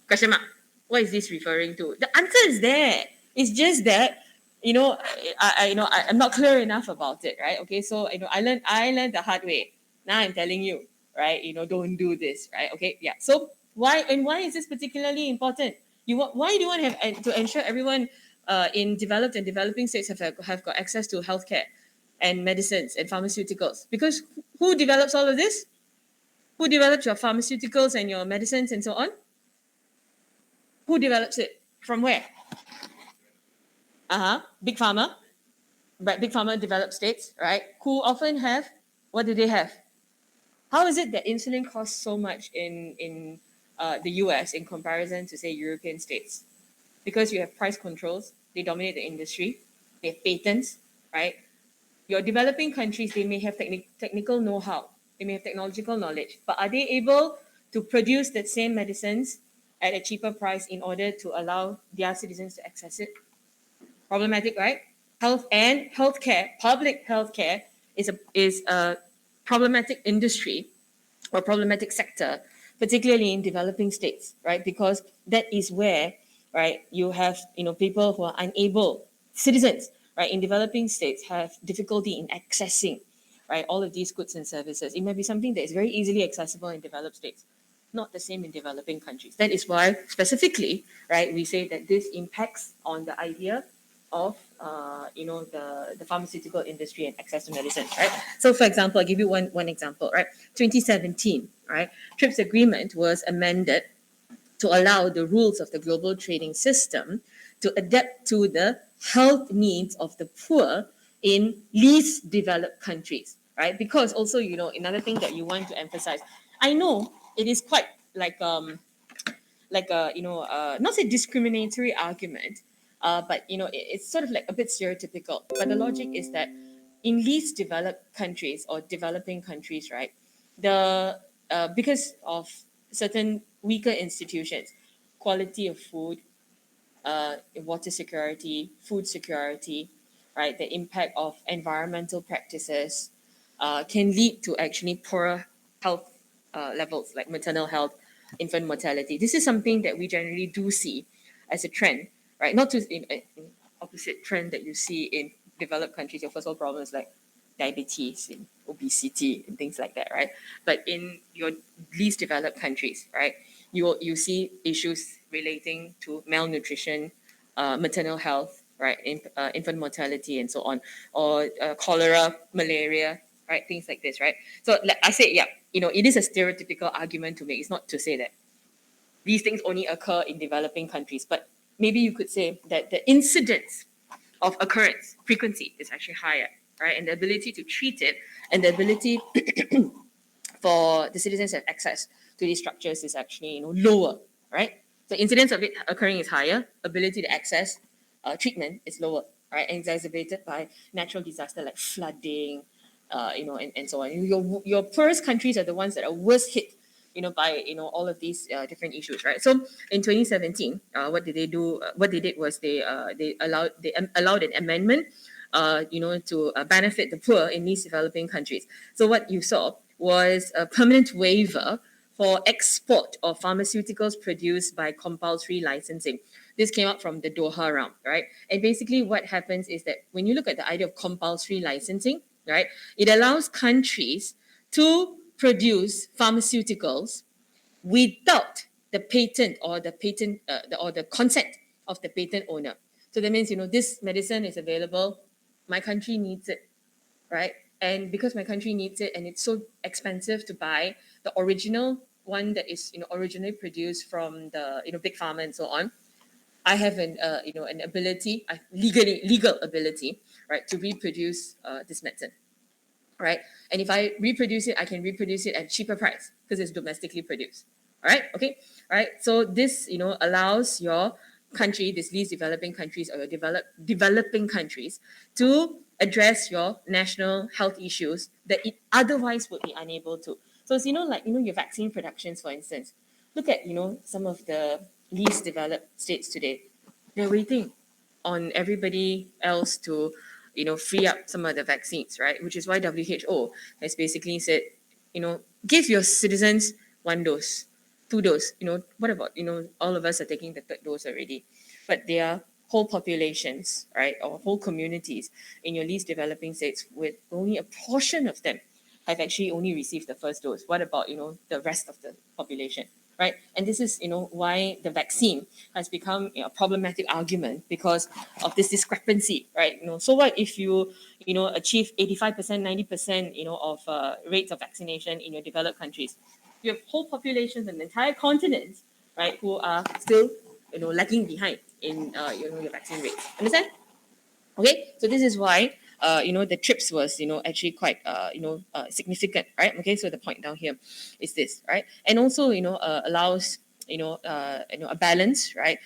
Question mark. What is this referring to? The answer is there. It's just that I'm not clear enough about it, right? Okay, so I learned the hard way. Now I'm telling you, right? Don't do this, right? Okay, yeah. So why is this particularly important? Why do you want to have to ensure everyone in developed and developing states have got access to healthcare and medicines and pharmaceuticals? Because who develops all of this? Who develops your pharmaceuticals and your medicines and so on? Who develops it? From where? Big pharma. Right, big pharma developed states, right? Who often have, what do they have? How is it that insulin costs so much in the US in comparison to, say, European states? Because you have price controls, they dominate the industry, they have patents, right? Your developing countries, they may have technical know-how, they may have technological knowledge, but are they able to produce that same medicines at a cheaper price in order to allow their citizens to access it? Problematic, right? Healthcare, public healthcare is a problematic industry or problematic sector, particularly in developing states, right? Because that is where, right, you have people who are unable, citizens, right, in developing states have difficulty in accessing, right, all of these goods and services. It may be something that is very easily accessible in developed states, not the same in developing countries. That is why specifically, right, we say that this impacts on the idea of the pharmaceutical industry and access to medicine, right? So for example, I'll give you one example, right? 2017, right? TRIPS agreement was amended to allow the rules of the global trading system to adapt to the health needs of the poor in least developed countries, right? Because also, another thing that you want to emphasize, I know it is quite like a not say discriminatory argument, but it's sort of like a bit stereotypical. But the logic is that in least developed countries or developing countries, right, the because of certain weaker institutions, quality of food, water security, food security, right, the impact of environmental practices can lead to actually poorer health levels like maternal health, infant mortality. This is something that we generally do see as a trend, right? Not to in opposite trend that you see in developed countries. Your first world problems like diabetes and obesity and things like that, right? But in your least developed countries, right, you see issues relating to malnutrition, maternal health, right, infant mortality, and so on, or cholera, malaria, right, things like this, right? So like I say, yeah, it is a stereotypical argument to make. It's not to say that these things only occur in developing countries, but maybe you could say that the incidence of occurrence frequency is actually higher, right, and the ability to treat it and the ability for the citizens to have access to these structures is actually lower, right? So incidence of it occurring is higher, ability to access treatment is lower, right? And exacerbated by natural disaster like flooding, and so on. Your poorest countries are the ones that are worst hit, by all of these different issues, right? So in 2017, what did they do? What they did was they allowed an amendment, to benefit the poor in these developing countries. So what you saw was a permanent waiver for export of pharmaceuticals produced by compulsory licensing. This came up from the Doha round, right? And basically what happens is that when you look at the idea of compulsory licensing, right, it allows countries to produce pharmaceuticals without the patent or the consent of the patent owner. So that means, this medicine is available, my country needs it, right? And because my country needs it and it's so expensive to buy the original one that is originally produced from the big pharma and so on, I have an ability, legal ability, right, to reproduce this medicine, right? And if I reproduce it, I can reproduce it at a cheaper price because it's domestically produced. All right, okay, all right. So this allows your country, these least developing countries or your developing countries, to address your national health issues that it otherwise would be unable to. So it's, like, your vaccine productions, for instance. Look at, some of the least developed states today. They're waiting on everybody else to, free up some of the vaccines, right? Which is why WHO has basically said, give your citizens one dose, two dose. What about, all of us are taking the third dose already, but there are whole populations, right, or whole communities in your least developing states with only a portion of them have actually only received the first dose. What about, the rest of the population? Right? And this is, why the vaccine has become a problematic argument because of this discrepancy, right? So what if you, achieve 85%, 90%, of rates of vaccination in your developed countries? You have whole populations and entire continents, right, who are still, lagging behind in, your vaccine rates. Understand? Okay, so this is why the trips was actually quite significant, right? Okay, so the point down here is this, right? And also allows a balance, right?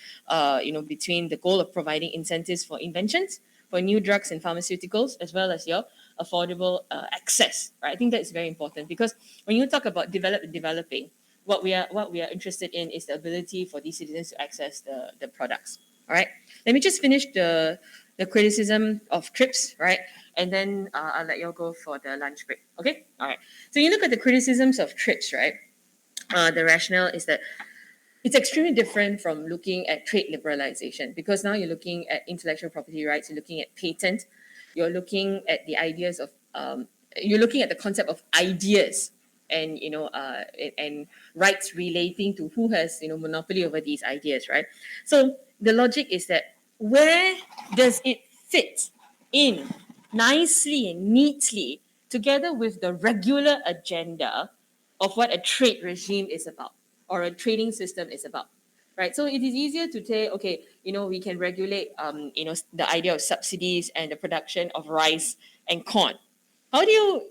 Between the goal of providing incentives for inventions for new drugs and pharmaceuticals, as well as your affordable access, right? I think that's very important because when you talk about developing, what we are interested in is the ability for these citizens to access the products. All right. Let me just finish the criticism of trips, right? And then I'll let you all go for the lunch break. Okay. All right. So you look at the criticisms of trips, right? The rationale is that it's extremely different from looking at trade liberalization because now you're looking at intellectual property rights, you're looking at patent, you're looking at the ideas of, you're looking at the concept of ideas and and rights relating to who has monopoly over these ideas, right? So the logic is that where does it fit in nicely and neatly together with the regular agenda of what a trade regime is about or a trading system is about, right? So it is easier to say, okay, we can regulate, the idea of subsidies and the production of rice and corn. How do you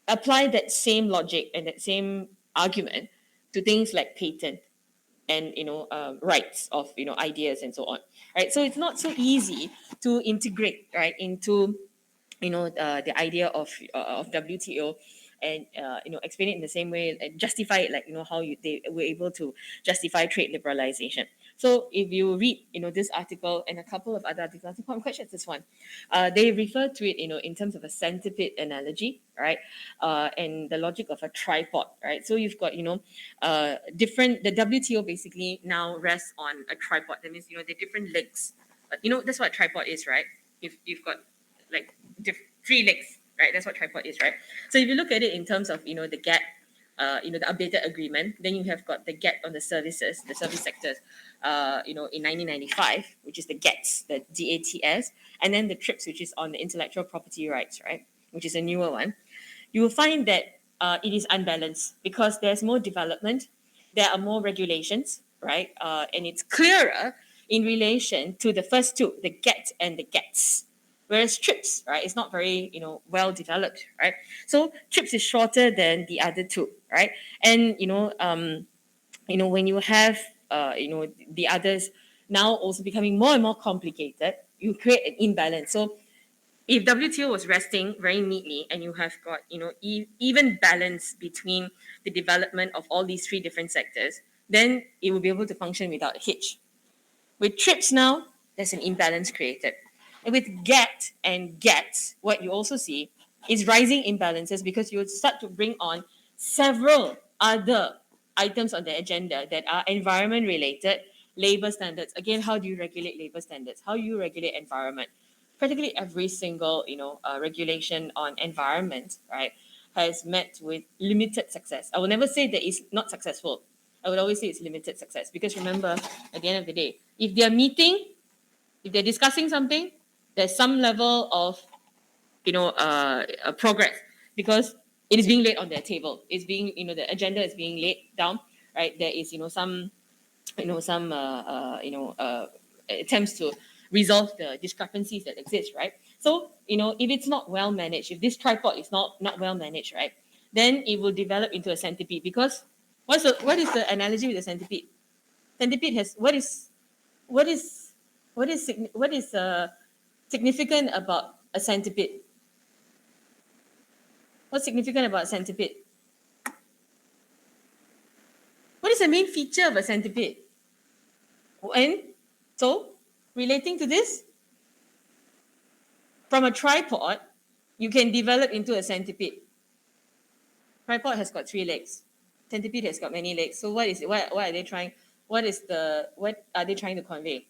apply that same logic and that same argument to things like patent and rights of ideas and so on, right? So it's not so easy to integrate right into the idea of WTO and explain it in the same way and justify it like how they were able to justify trade liberalization. So if you read this article and a couple of other articles, I think I'm quite sure it's this one, they refer to it in terms of a centipede analogy, right? And the logic of a tripod, right? So you've got different, the WTO basically now rests on a tripod. That means the different legs. That's what a tripod is, right? If you've got like three legs, right? That's what tripod is, right? So if you look at it in terms of the GATT, the updated agreement, then you have got the GATT on the services, the service sectors, in 1995, which is the GATS, the GATS, and then the TRIPS, which is on the intellectual property rights, right? Which is a newer one. You will find that it is unbalanced because there's more development, there are more regulations, right? And it's clearer in relation to the first two, the GATT and the GATS. Whereas TRIPS, right, is not very, well developed, right? So TRIPS is shorter than the other two, right? And when you have the others now also becoming more and more complicated, you create an imbalance. So if WTO was resting very neatly and you have got even balance between the development of all these three different sectors, then it will be able to function without a hitch. With TRIPS now, there's an imbalance created. And with GATT and GATS, what you also see is rising imbalances because you would start to bring on several other items on the agenda that are environment related, labor standards. Again, how do you regulate labor standards? How do you regulate environment? Practically every single regulation on environment, right, has met with limited success. I will never say that it's not successful. I would always say it's limited success because remember, at the end of the day, if they're meeting, if they're discussing something, there's some level of progress because it is being laid on their table. It's being the agenda is being laid down, right? There is some attempts to resolve the discrepancies that exist, right? So if it's not well managed, if this tripod is not well managed, right, then it will develop into a centipede because what is the analogy with the centipede? Centipede has what is what is significant about a centipede? What's significant about centipede? What is the main feature of a centipede? And so, relating to this, from a tripod, you can develop into a centipede. Tripod has got 3 legs. Centipede has got many legs. So what is it? What are they trying? What are they trying to convey?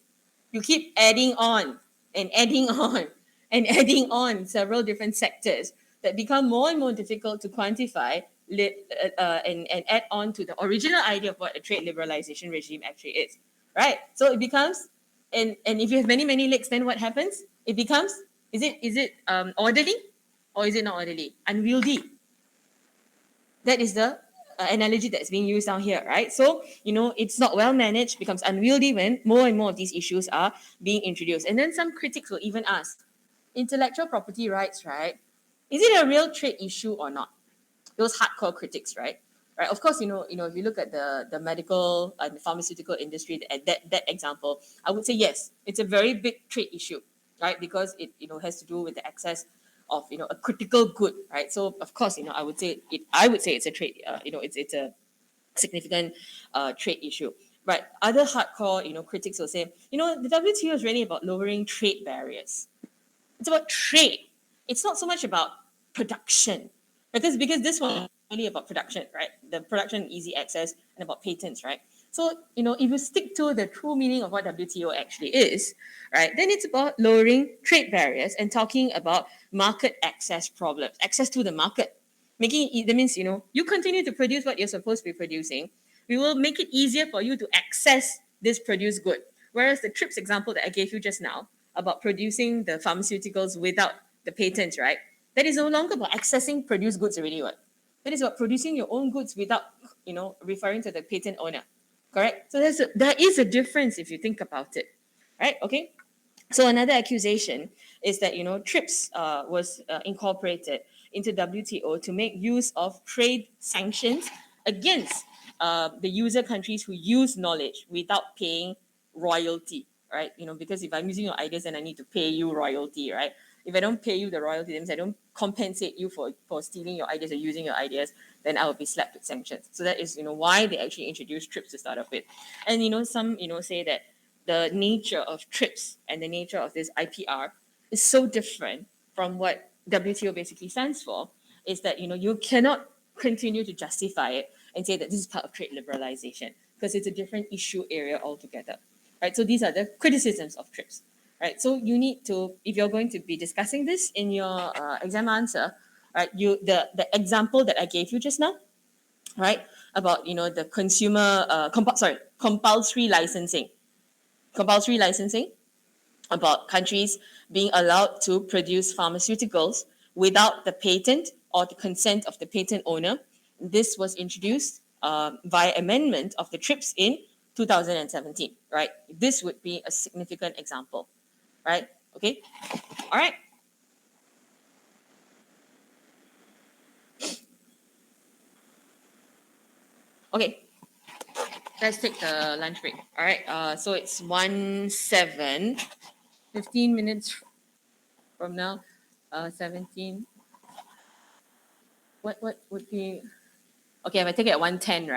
You keep adding on and adding on and adding on several different sectors that become more and more difficult to quantify and add on to the original idea of what a trade liberalization regime actually is. Right? So it becomes, and if you have many legs, then what happens? It becomes, is it orderly or is it not orderly? Unwieldy. That is the analogy that's being used down here, right? So, it's not well managed, becomes unwieldy when more and more of these issues are being introduced. And then some critics will even ask, intellectual property rights, right? Is it a real trade issue or not? Those hardcore critics, right? Right. Of course, if you look at the medical and pharmaceutical industry, that example, I would say yes, it's a very big trade issue, right? Because it has to do with the access of a critical good, right? So of course, I would say it's a trade, it's a significant trade issue. But other hardcore, critics will say, the WTO is really about lowering trade barriers. It's about trade. It's not so much about production, because this one is really about production, right? The production, easy access, and about patents, right? So if you stick to the true meaning of what WTO actually is, right, then it's about lowering trade barriers and talking about market access problems, access to the market, making it. That means you continue to produce what you're supposed to be producing. We will make it easier for you to access this produced good. Whereas the TRIPS example that I gave you just now about producing the pharmaceuticals without the patents, right? That is no longer about accessing produced goods already. What? That is about producing your own goods without, referring to the patent owner. Correct? So there is a difference if you think about it. Right? Okay. So another accusation is that TRIPS was incorporated into WTO to make use of trade sanctions against the user countries who use knowledge without paying royalty, right? Because if I'm using your ideas, then I need to pay you royalty, right? If I don't pay you the royalty, that means I don't compensate you for stealing your ideas or using your ideas, then I will be slapped with sanctions. So that is why they actually introduced TRIPS to start off with. And some say that the nature of TRIPS and the nature of this IPR is so different from what WTO basically stands for, is that you cannot continue to justify it and say that this is part of trade liberalization, because it's a different issue area altogether. Right? So these are the criticisms of TRIPS. Right? So you need to, if you're going to be discussing this in your exam answer, right, the example that I gave you just now, right, about the consumer compulsory licensing, about countries being allowed to produce pharmaceuticals without the patent or the consent of the patent owner. This was introduced via amendment of the TRIPS in 2017, right? This would be a significant example, right? Okay, all right. Okay, let's take the lunch break. All right, so it's 1:07, 15 minutes from now, 17. What would be, okay, if I take it at 1:10, right?